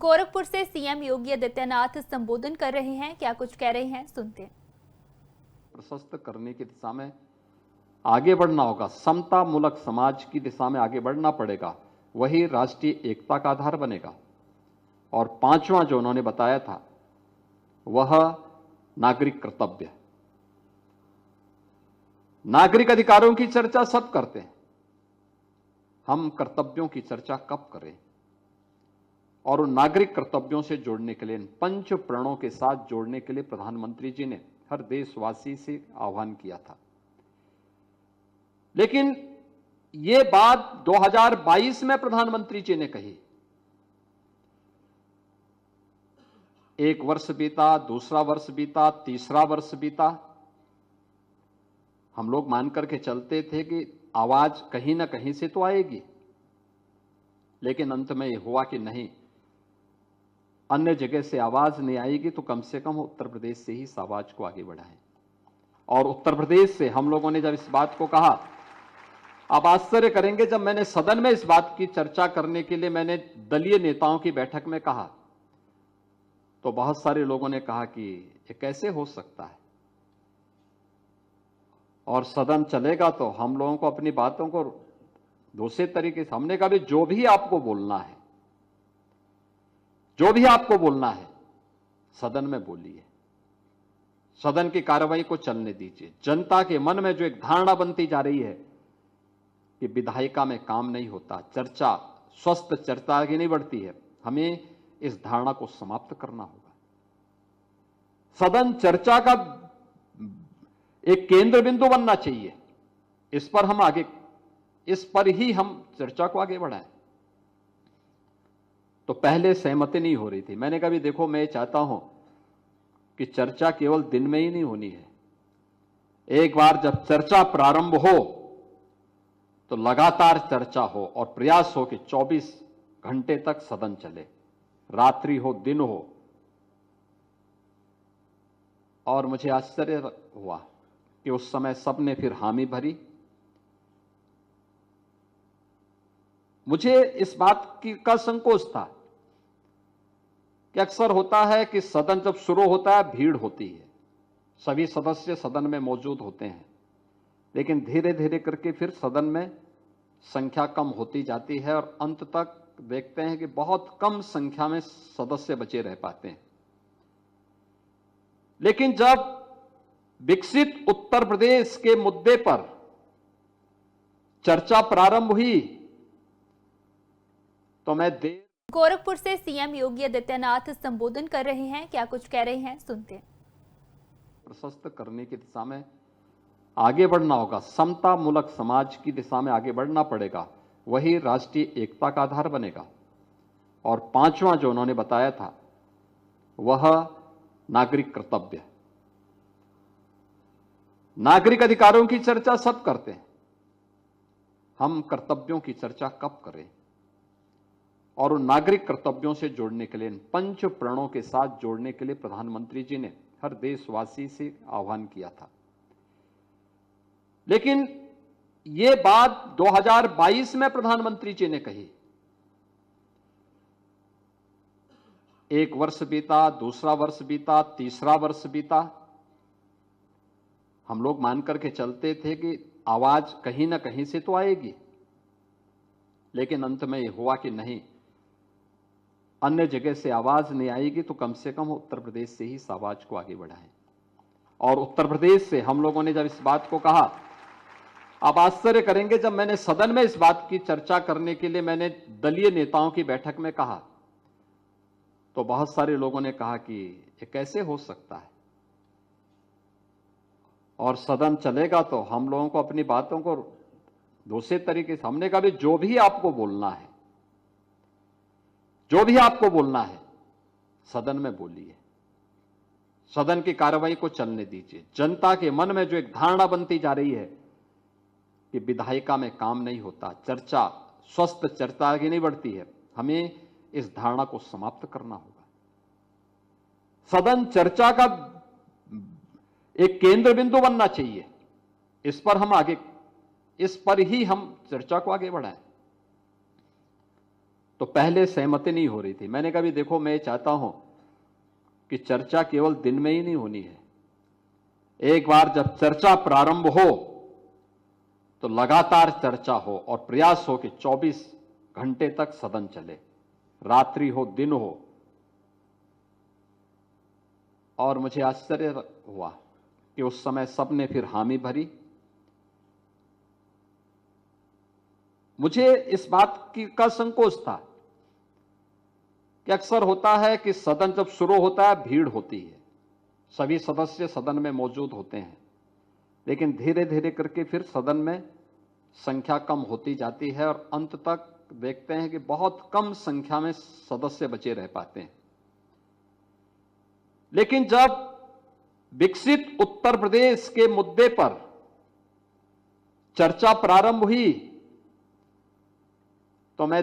गोरखपुर से सीएम योगी आदित्यनाथ संबोधन कर रहे हैं, क्या कुछ कह रहे हैं सुनते हैं। प्रशस्त करने की दिशा में आगे बढ़ना होगा, समता मूलक समाज की दिशा में आगे बढ़ना पड़ेगा, वही राष्ट्रीय एकता का आधार बनेगा। और पांचवा जो उन्होंने बताया था वह नागरिक कर्तव्य। नागरिक अधिकारों की चर्चा सब करते हैं, हम कर्तव्यों की चर्चा कब करें। और उन नागरिक कर्तव्यों से जोड़ने के लिए, इन पंच प्रणों के साथ जोड़ने के लिए प्रधानमंत्री जी ने हर देशवासी से आह्वान किया था। लेकिन यह बात 2022 में प्रधानमंत्री जी ने कही। एक वर्ष बीता, दूसरा वर्ष बीता, तीसरा वर्ष बीता, हम लोग मान करके चलते थे कि आवाज कहीं ना कहीं से तो आएगी, लेकिन अंत में यह हुआ कि नहीं, अन्य जगह से आवाज नहीं आएगी तो कम से कम उत्तर प्रदेश से ही इस आवाज को आगे बढ़ाएं। और उत्तर प्रदेश से हम लोगों ने जब इस बात को कहा, आप आश्चर्य करेंगे, जब मैंने सदन में इस बात की चर्चा करने के लिए मैंने दलीय नेताओं की बैठक में कहा तो बहुत सारे लोगों ने कहा कि ये कैसे हो सकता है, और सदन चलेगा तो हम लोगों को अपनी बातों को दूसरे तरीके से, हमने कहा भी जो भी आपको बोलना है, जो भी आपको बोलना है सदन में बोलिए, सदन की कार्रवाई को चलने दीजिए। जनता के मन में जो एक धारणा बनती जा रही है कि विधायिका में काम नहीं होता, चर्चा स्वस्थ चर्चा आगे नहीं बढ़ती है, हमें इस धारणा को समाप्त करना होगा। सदन चर्चा का एक केंद्र बिंदु बनना चाहिए, इस पर ही हम चर्चा को आगे बढ़ाएं। तो पहले सहमति नहीं हो रही थी, मैंने कहा भी देखो, मैं चाहता हूं कि चर्चा केवल दिन में ही नहीं होनी है, एक बार जब चर्चा प्रारंभ हो तो लगातार चर्चा हो और प्रयास हो कि 24 घंटे तक सदन चले, रात्रि हो दिन हो। और मुझे आश्चर्य हुआ कि उस समय सबने फिर हामी भरी। मुझे इस बात का संकोच था कि अक्सर होता है कि सदन जब शुरू होता है भीड़ होती है, सभी सदस्य सदन में मौजूद होते हैं, लेकिन धीरे धीरे करके फिर सदन में संख्या कम होती जाती है और अंत तक देखते हैं कि बहुत कम संख्या में सदस्य बचे रह पाते हैं। लेकिन जब विकसित उत्तर प्रदेश के मुद्दे पर चर्चा प्रारंभ हुई तो मैं गोरखपुर से सीएम योगी आदित्यनाथ संबोधन कर रहे हैं, क्या कुछ कह रहे हैं सुनते हैं। प्रशस्त करने की दिशा में आगे बढ़ना होगा, समता मूलक समाज की दिशा में आगे बढ़ना पड़ेगा, वही राष्ट्रीय एकता का आधार बनेगा। और पांचवा जो उन्होंने बताया था वह नागरिक कर्तव्य। नागरिक अधिकारों की चर्चा सब करते हैं, हम कर्तव्यों की चर्चा कब करें। और उन नागरिक कर्तव्यों से जोड़ने के लिए, इन पंच प्रणों के साथ जोड़ने के लिए प्रधानमंत्री जी ने हर देशवासी से आह्वान किया था। लेकिन यह बात 2022 में प्रधानमंत्री जी ने कही। एक वर्ष बीता, दूसरा वर्ष बीता, तीसरा वर्ष बीता, हम लोग मान करके चलते थे कि आवाज कहीं ना कहीं से तो आएगी, लेकिन अंत में यह हुआ कि नहीं, अन्य जगह से आवाज नहीं आएगी तो कम से कम उत्तर प्रदेश से ही इस आवाज को आगे बढ़ाएं। और उत्तर प्रदेश से हम लोगों ने जब इस बात को कहा, आप आश्चर्य करेंगे, जब मैंने सदन में इस बात की चर्चा करने के लिए मैंने दलीय नेताओं की बैठक में कहा तो बहुत सारे लोगों ने कहा कि ये कैसे हो सकता है, और सदन चलेगा तो हम लोगों को अपनी बातों को दूसरे तरीके से, हमने कहा भी जो भी आपको बोलना है, जो भी आपको बोलना है सदन में बोलिए, सदन की कार्रवाई को चलने दीजिए। जनता के मन में जो एक धारणा बनती जा रही है कि विधायिका में काम नहीं होता, चर्चा स्वस्थ चर्चा आगे नहीं बढ़ती है, हमें इस धारणा को समाप्त करना होगा। सदन चर्चा का एक केंद्र बिंदु बनना चाहिए, इस पर ही हम चर्चा को आगे बढ़ाएं। तो पहले सहमति नहीं हो रही थी। मैंने कहा भी देखो, मैं चाहता हूं कि चर्चा केवल दिन में ही नहीं होनी है। एक बार जब चर्चा प्रारंभ हो तो लगातार चर्चा हो और प्रयास हो कि 24 घंटे तक सदन चले, रात्रि हो दिन हो। और मुझे आश्चर्य हुआ कि उस समय सबने फिर हामी भरी। मुझे इस बात का संकोच था कि अक्सर होता है कि सदन जब शुरू होता है भीड़ होती है, सभी सदस्य सदन में मौजूद होते हैं, लेकिन धीरे धीरे करके फिर सदन में संख्या कम होती जाती है और अंत तक देखते हैं कि बहुत कम संख्या में सदस्य बचे रह पाते हैं। लेकिन जब विकसित उत्तर प्रदेश के मुद्दे पर चर्चा प्रारंभ हुई तो मैं